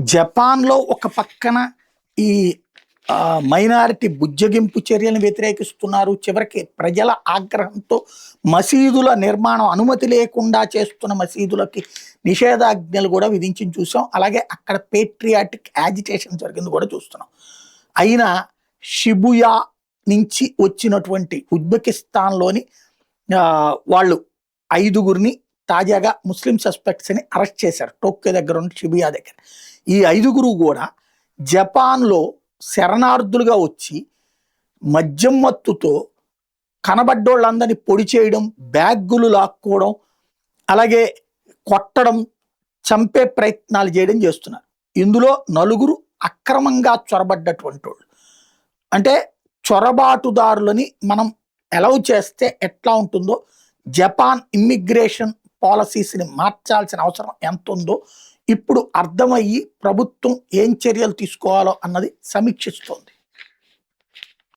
జపాన్‌లో ఒక పక్కన ఈ మైనారిటీ బుజ్జగింపు చర్యలను వ్యతిరేకిస్తున్నారు. చివరికి ప్రజల ఆగ్రహంతో మసీదుల నిర్మాణం అనుమతి లేకుండా చేస్తున్న మసీదులకి నిషేధాజ్ఞలు కూడా విధించింది చూసాం. అలాగే అక్కడ పేట్రియాటిక్ యాజిటేషన్ జరిగింది కూడా చూస్తున్నాం. అయినా షిబుయా నుంచి వచ్చినటువంటి ఉజ్బెకిస్తాన్‌లోని వాళ్ళు 5గురిని తాజాగా ముస్లిం సస్పెక్ట్స్‌ని అరెస్ట్ చేశారు. టోక్యో దగ్గర ఉన్న షిబుయా దగ్గర. ఈ 5గురు కూడా జపాన్‌లో శరణార్థులుగా వచ్చి మద్యం మత్తుతో కనబడ్డోళ్ళందరినీ పొడి చేయడం, బ్యాగులు లాక్కోవడం, అలాగే కొట్టడం, చంపే ప్రయత్నాలు చేయడం చేస్తున్నారు. ఇందులో 4 అక్రమంగా చొరబడ్డటువంటి వాళ్ళు. అంటే చొరబాటుదారులని మనం అలౌ చేస్తే ఎట్లా ఉంటుందో జపాన్ ఇమ్మిగ్రేషన్ పాలసీస్ని మార్చాల్సిన అవసరం ఎంత ఉందో ఇప్పుడు అర్థమయ్యి ప్రభుత్వం ఏం చర్యలు తీసుకోవాలో అన్నది సమీక్షిస్తోంది.